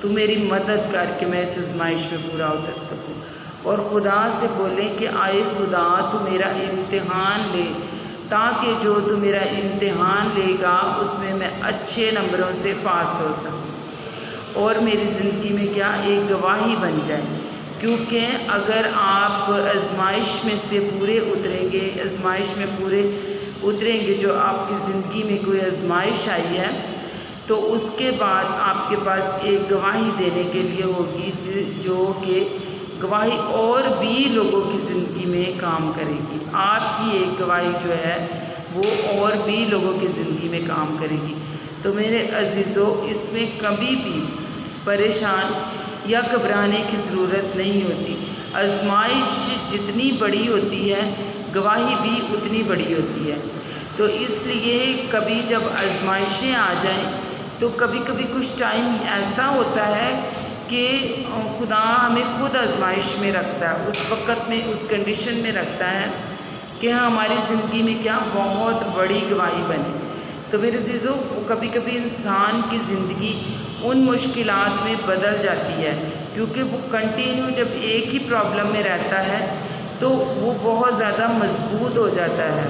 تو میری مدد کر کے میں اس آزمائش میں پورا اتر سکوں۔ اور خدا سے بولیں کہ آئے خدا تو میرا امتحان لے، تاکہ جو تو میرا امتحان لے گا اس میں میں اچھے نمبروں سے پاس ہو سکوں اور میری زندگی میں کیا ایک گواہی بن جائے۔ کیونکہ اگر آپ آزمائش میں سے پورے اتریں گے، آزمائش میں پورے اتریں گے، جو آپ کی زندگی میں کوئی آزمائش آئی ہے تو اس کے بعد آپ کے پاس ایک گواہی دینے کے لیے ہوگی، جو کہ گواہی اور بھی لوگوں کی زندگی میں کام کرے گی۔ آپ کی ایک گواہی جو ہے وہ اور بھی لوگوں کی زندگی میں کام کرے گی۔ تو میرے عزیزو، اس میں کبھی بھی پریشان یا گھبرانے کی ضرورت نہیں ہوتی۔ آزمائش جتنی بڑی ہوتی ہے گواہی بھی اتنی بڑی ہوتی ہے۔ تو اس لیے کبھی جب آزمائشیں آ جائیں تو کبھی کبھی کچھ ٹائم ایسا ہوتا ہے کہ خدا ہمیں خود آزمائش میں رکھتا ہے، اس وقت میں، اس کنڈیشن میں رکھتا ہے کہ ہماری زندگی میں کیا بہت بڑی گواہی بنے۔ تو میرے عزیزو، کبھی کبھی انسان کی زندگی ان مشکلات میں بدل جاتی ہے، کیونکہ وہ کنٹینیو جب ایک ہی پرابلم میں رہتا ہے تو وہ بہت زیادہ مضبوط ہو جاتا ہے،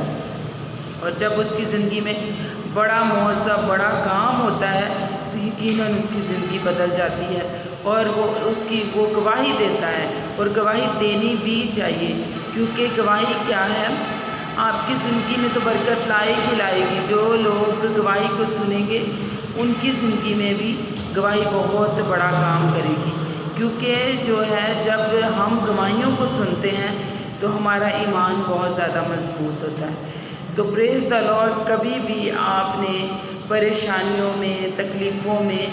اور جب اس کی زندگی میں بڑا معاوضہ، بڑا کام ہوتا ہے تو یقیناً اس کی زندگی بدل جاتی ہے، اور وہ گواہی دیتا ہے، اور گواہی دینی بھی چاہیے، کیونکہ گواہی کیا ہے، آپ کی زندگی میں تو برکت لائے گی۔ جو لوگ گواہی کو سنیں گے ان کی زندگی میں بھی گواہی بہت بڑا کام کرے گی، کیونکہ جو ہے جب ہم گواہیوں کو سنتے ہیں تو ہمارا ایمان بہت زیادہ مضبوط ہوتا ہے۔ تو پریز دی لارڈ، کبھی بھی آپ نے پریشانیوں میں، تکلیفوں میں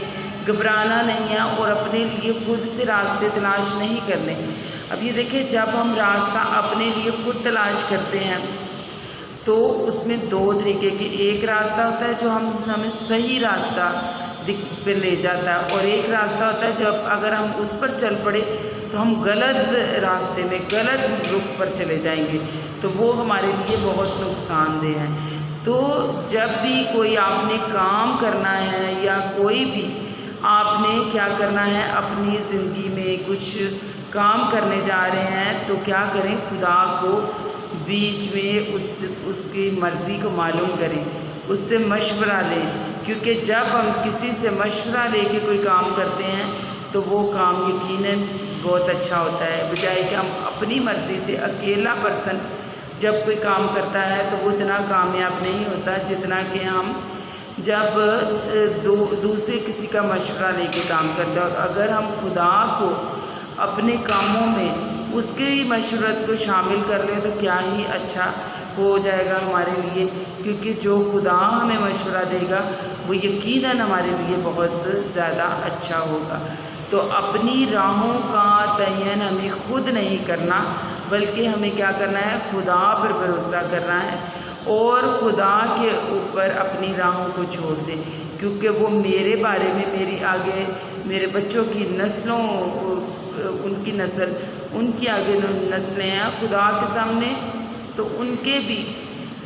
گھبرانا نہیں ہے، اور اپنے لیے خود سے راستے تلاش نہیں کرنے۔ اب یہ دیکھیں، جب ہم راستہ اپنے لیے خود تلاش کرتے ہیں تو اس میں دو طریقے کے، ایک راستہ ہوتا ہے جو ہمیں صحیح راستہ پہ لے جاتا ہے، اور ایک راستہ ہوتا ہے جب اگر ہم اس پر چل پڑے تو ہم غلط راستے میں، غلط رخ پر چلے جائیں گے، تو وہ ہمارے لیے بہت نقصان دہ ہے۔ تو جب بھی کوئی آپ نے کام کرنا ہے یا کوئی بھی آپ نے کیا کرنا ہے، اپنی زندگی میں کچھ کام کرنے جا رہے ہیں تو کیا کریں، خدا کو بیچ میں اس کی مرضی کو معلوم کریں، اس سے مشورہ لیں، کیونکہ جب ہم کسی سے مشورہ لے کے کوئی کام کرتے ہیں تو وہ کام یقیناً بہت اچھا ہوتا ہے، بجائے کہ ہم اپنی مرضی سے، اکیلا پرسن جب کوئی کام کرتا ہے تو وہ اتنا کامیاب نہیں ہوتا جتنا کہ ہم جب دوسرے کسی کا مشورہ لے کے کام کرتے ہیں۔ اور اگر ہم خدا کو اپنے کاموں میں اس کے مشورت کو شامل کر لیں تو کیا ہی اچھا ہو جائے گا ہمارے لیے، کیونکہ جو خدا ہمیں مشورہ دے گا وہ یقیناً ہمارے لیے بہت زیادہ اچھا ہوگا۔ تو اپنی راہوں کا تعین ہمیں خود نہیں کرنا، بلکہ ہمیں کیا کرنا ہے، خدا پر بھروسہ کرنا ہے، اور خدا کے اوپر اپنی راہوں کو چھوڑ دیں، کیونکہ وہ میرے بارے میں، میری آگے میرے بچوں کی نسلوں، ان کی نسل، ان کی آگے نسلیں ہیں خدا کے سامنے، تو ان کے بھی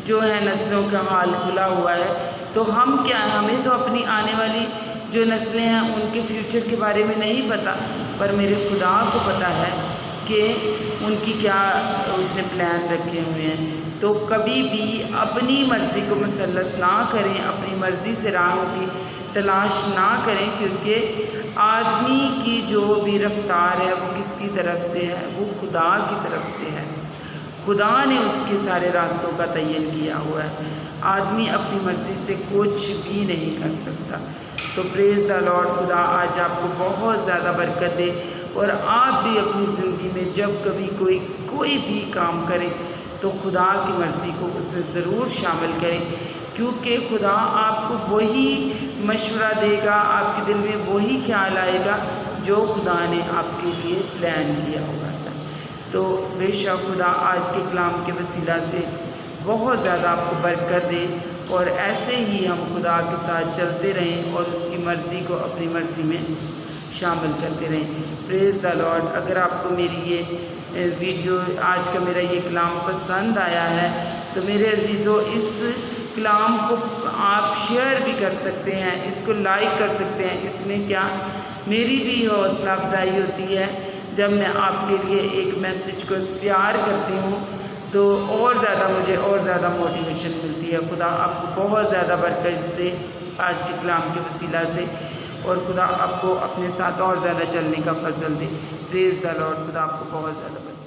جو ہے نسلوں کا حال کھلا ہوا ہے۔ تو ہم کیا ہیں، ہمیں تو اپنی آنے والی جو نسلیں ہیں ان کے فیوچر کے بارے میں نہیں پتہ، پر میرے خدا کو پتہ ہے کہ ان کی کیا اس نے پلان رکھے ہوئے ہیں۔ تو کبھی بھی اپنی مرضی کو مسلط نہ کریں، اپنی مرضی سے راہوں کی تلاش نہ کریں، کیونکہ آدمی کی جو بھی رفتار ہے وہ کس کی طرف سے ہے، وہ خدا کی طرف سے ہے۔ خدا نے اس کے سارے راستوں کا تعین کیا ہوا ہے، آدمی اپنی مرضی سے کچھ بھی نہیں کر سکتا۔ تو پریز دی لارڈ، خدا آج آپ کو بہت زیادہ برکت دے، اور آپ بھی اپنی زندگی میں جب کبھی کوئی بھی کام کریں تو خدا کی مرضی کو اس میں ضرور شامل کریں، کیونکہ خدا آپ کو وہی مشورہ دے گا، آپ کے دل میں وہی خیال آئے گا جو خدا نے آپ کے لیے پلان کیا ہوا تھا۔ تو بے شک خدا آج کے کلام کے وسیلہ سے بہت زیادہ آپ کو برکت دے، اور ایسے ہی ہم خدا کے ساتھ چلتے رہیں اور اس کی مرضی کو اپنی مرضی میں شامل کرتے رہیں۔ پریز دی لارڈ۔ اگر آپ کو میری یہ ویڈیو، آج کا میرا یہ کلام پسند آیا ہے تو میرے عزیزو، اس کلام کو آپ شیئر بھی کر سکتے ہیں، اس کو لائک کر سکتے ہیں۔ اس میں کیا میری بھی حوصلہ افزائی ہوتی ہے جب میں آپ کے لیے ایک میسیج کو تیار کرتی ہوں تو اور زیادہ مجھے اور زیادہ موٹیویشن ملتی ہے۔ خدا آپ کو بہت زیادہ برکت دے آج کے کلام کے وسیلہ سے، اور خدا آپ کو اپنے ساتھ اور زیادہ چلنے کا فضل دے۔ پریز دی لارڈ۔ خدا آپ کو بہت زیادہ برکت دے۔